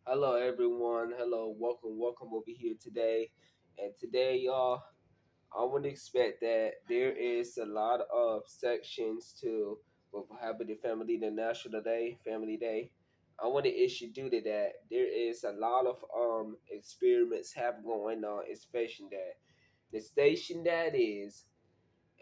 Hello, everyone. Hello, welcome over here today. And today, y'all, I would expect that there is a lot of sections to with Happy the Family, the National Day, Family Day. I want to issue due to that. There is a lot of experiments have going on, especially that the station that is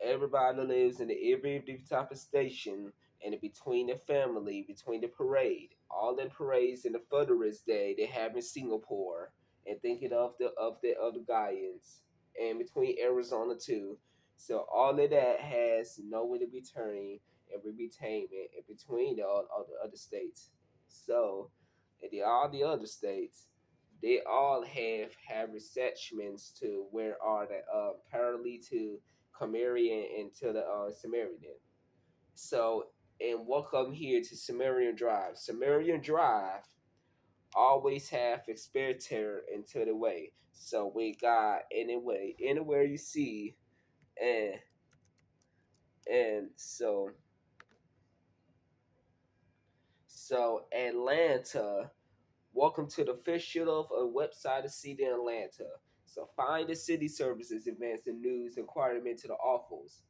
everybody lives in every different type of station, and in between the family, between the parade, all the parades in the Veterans Day they have in Singapore, and thinking of the Guyans, and between Arizona too. So all of that has nowhere to be turning and retainment in between all the other states. So, all the other states, they all have receptions to where are the parallel to Camarian into the Samaritan. So, and welcome here to Samaritan Drive. Samaritan Drive always have experimenter into the way. So we got anywhere you see, and and so Atlanta. Welcome to the official of a website of City Atlanta. So find the city services events and news inquiry into the offals.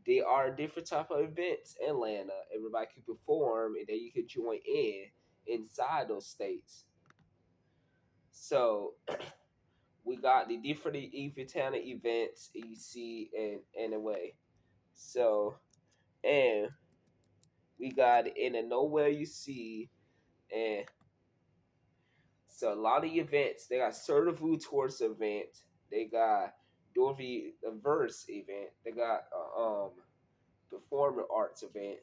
There are different type of events in Atlanta. Everybody can perform, and then you can join in inside those states. So we got the different Eventana events you see in a way. So and we got in a nowhere you see, and so a lot of events. They got Certifu Tours event. They got Dorothy the Verse event. They got performing arts event.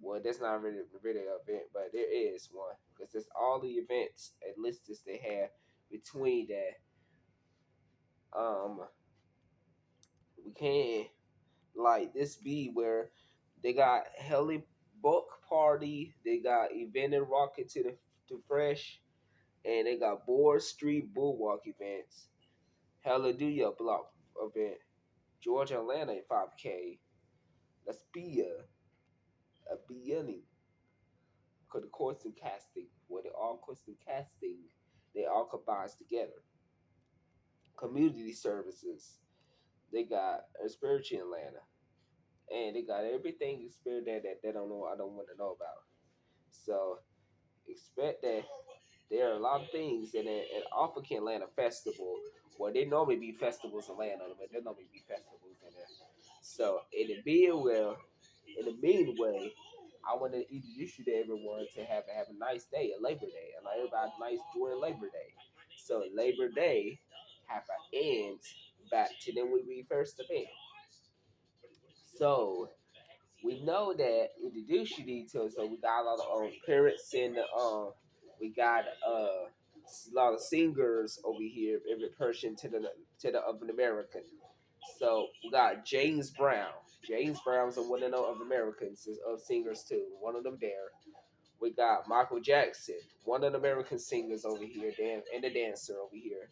Well, that's not really an event, but there is one because there's all the events and lists they have between that. We can like this be where they got Heli Book Party, they got Event and Rocket to Fresh, and they got Board Street Bulwark events, Hallelujah Block event, Georgia Atlanta 5K. Let's be a beginning. Because the costume casting, where they all costume casting, they all combines together. Community services, they got a spiritual Atlanta, and they got everything spirit that they don't know. I don't want to know about. So expect that there are a lot of things in African Atlanta Festival, where they normally be festivals in Atlanta, but there normally be festivals in there. So in the in the mean way, I want to introduce you to everyone to have a nice day, a Labor Day, and everybody nice during Labor Day. So Labor Day have an end back to then we first event. So we know that introduce you details. So we got a lot of parents in the we got a lot of singers over here, every person to the of an American. So we got James Brown. James Brown's a one of Americans of singers too. One of them there. We got Michael Jackson, one of the American singers over here, and the dancer over here.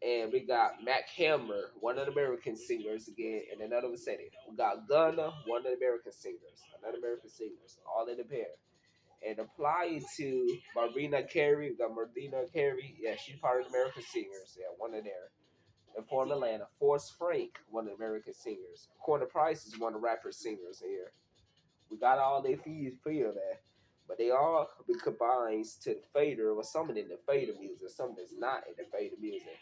And we got Mac Hammer, one of the American singers again, and another setting. We got Gunna, one of the American singers, another American singers, all in the pair. And applying to Marina Carey, we got Marina Carey, yeah, she's part of the American singers, yeah, one of there. And from Atlanta, Forrest Frank, one of the American singers. Corner Price is one of the rapper singers here. We got all their fees for that. But they all be combined to the fader, or some of them in the fader music, some that's not in the fader music.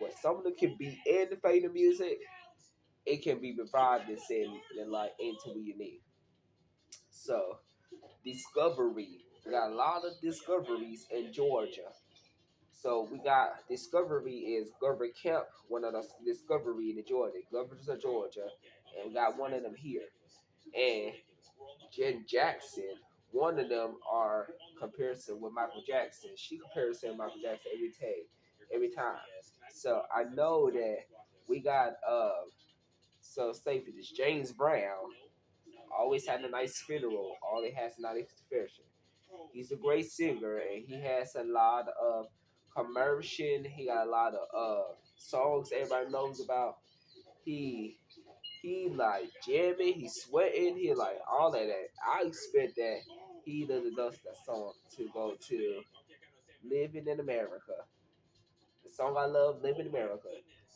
But some of them can be in the fader music, it can be provided in like into what you need. So discovery. We got a lot of discoveries in Georgia. So we got Discovery is Glover Kemp, one of the Discovery in Georgia, Governors of Georgia, and we got one of them here. And Jen Jackson, one of them are comparison with Michael Jackson. She compares him to Michael Jackson every time. So I know that we got so say for this James Brown always had a nice funeral. All he has not expression. He's a great singer and he has a lot of commercial. He got a lot of songs everybody knows about. He he like jamming, he sweating, he like all of that. I expect that he does that song to go to Living in America. The song I love, Live in America.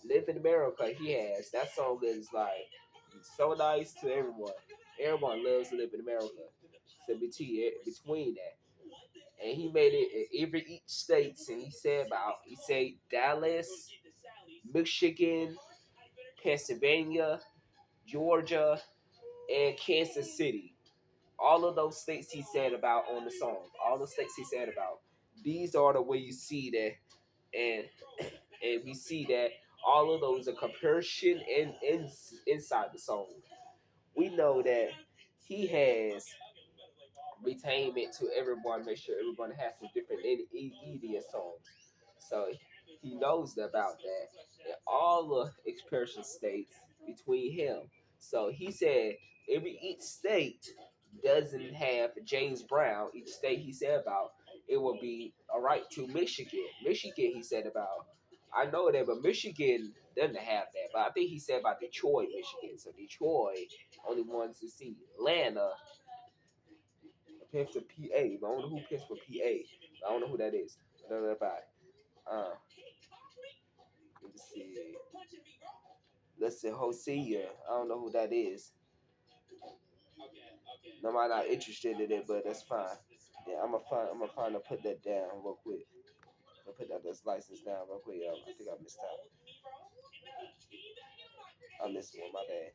Live in America, he has. That song is like so nice to everyone. Everyone loves to live in America. So between that. And he made it in every each states and he said Dallas, Michigan, Pennsylvania, Georgia, and Kansas City. All of those states he said about on the song. All the states he said about. These are the way you see that, and and we see that all of those are comparison in inside the song. We know that he has retainment to everyone, make sure everyone has some different Indian songs. So he knows about that. And all the expression states between him. So he said every each state doesn't have James Brown. Each state he said about it will be all right to Michigan. Michigan he said about. I know that, but Michigan doesn't have that. But I think he said about Detroit, Michigan. So Detroit only wants to see Atlanta pimps for PA, but I don't know who pimps for PA. I don't know who that is. I don't know about it. Let me see. Let's say Hosea. I don't know who that is. No, I'm not interested in it, but that's fine. Yeah, I'm gonna find and put that down real quick. I'll put that this license down real quick. I think I missed out. I missed one. My bad.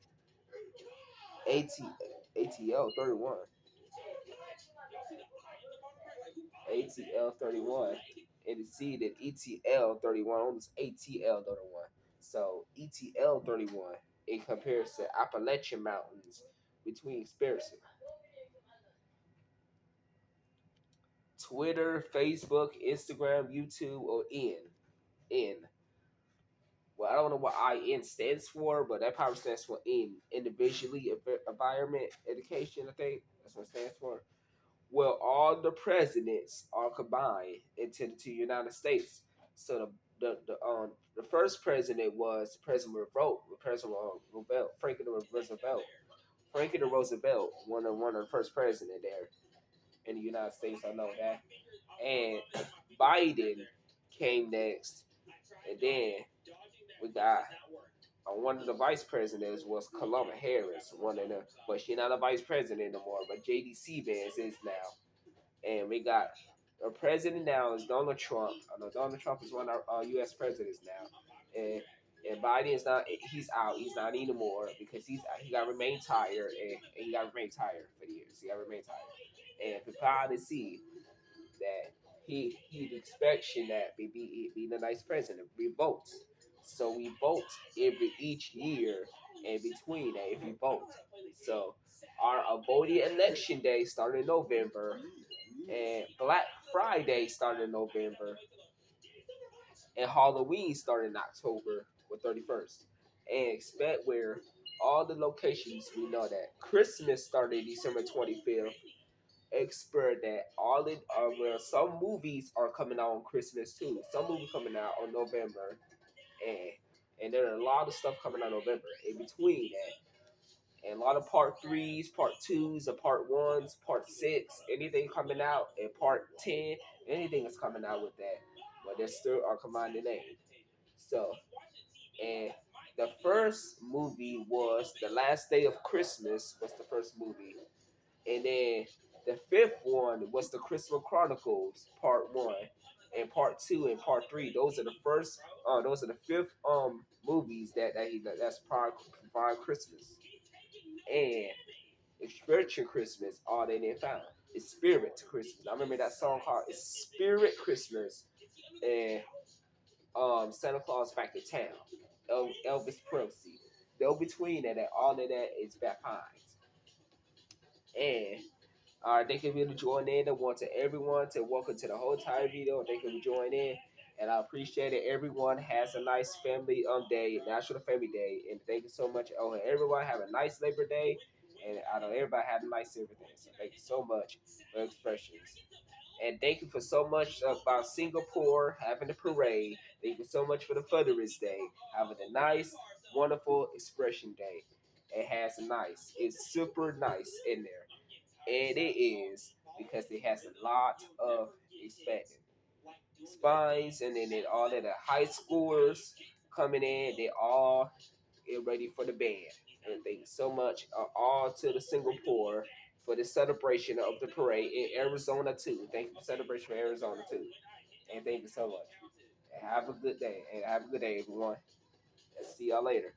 ATL 31. ATL 31. And you see that ETL 31 owns ATL 31. So ETL 31 in comparison to Appalachian Mountains between Spearson. Twitter, Facebook, Instagram, YouTube, or N. Well, I don't know what IN stands for, but that probably stands for individually environment education. I think that's what it stands for. Well, all the presidents are combined into the two United States. So the first president was President Roosevelt, Franklin Roosevelt. Franklin Roosevelt, one of the first president there in the United States. I know that. And Biden came next, and then we got one of the vice presidents was Kamala Harris, one of them, but she's not a vice president anymore. But JD Vance is now. And we got our president now is Donald Trump. I know Donald Trump is one of our U.S. presidents now, and Biden is not. He's out. He's not anymore because he got to remain tired and he got to remain tired for the years. He got to remain tired, and for proud to see that he expecting that be the nice president. We vote, so we vote every each year, and between that, if you vote, so our voting election day started in November and Black Friday started in November, and Halloween started in October or 31st. And expect where all the locations we know that Christmas started December 25th. Expect that all it well, some movies are coming out on Christmas too. Some movies coming out on November, and there are a lot of stuff coming out in November. In between that, and a lot of part threes, part twos, or part ones, part six, anything coming out, and part 10, anything is coming out with that. But they still are combined name. So, and the first movie was The Last Day of Christmas, was the first movie. And then the fifth one was The Christmas Chronicles, part one. And part two and part three, those are the first, those are the fifth movies that's prior Christmas. And Spiritual Christmas, all they didn't find. It's Spirit Christmas. I remember that song called It's Spirit Christmas and Santa Claus Back to Town. Elvis Presley. Though between that and all of that is behind. And thank you for joining in. I want to everyone to welcome to the whole entire video. Thank you for joining in. And I appreciate it. Everyone has a nice family day, National Family Day. And thank you so much. Oh, and everyone have a nice Labor Day. And I know everybody had a nice everything. So thank you so much for expressions. And thank you for so much about Singapore having the parade. Thank you so much for the Veterans Day. Having a nice, wonderful expression day. It has nice. It's super nice in there. And it is because it has a lot of expecting. spines, and then all of the high schoolers coming in. They all get ready for the band. And thank you so much, all to the Singapore for the celebration of the parade in Arizona too. Thank you for celebration for Arizona too, and thank you so much. And have a good day, everyone. See y'all later.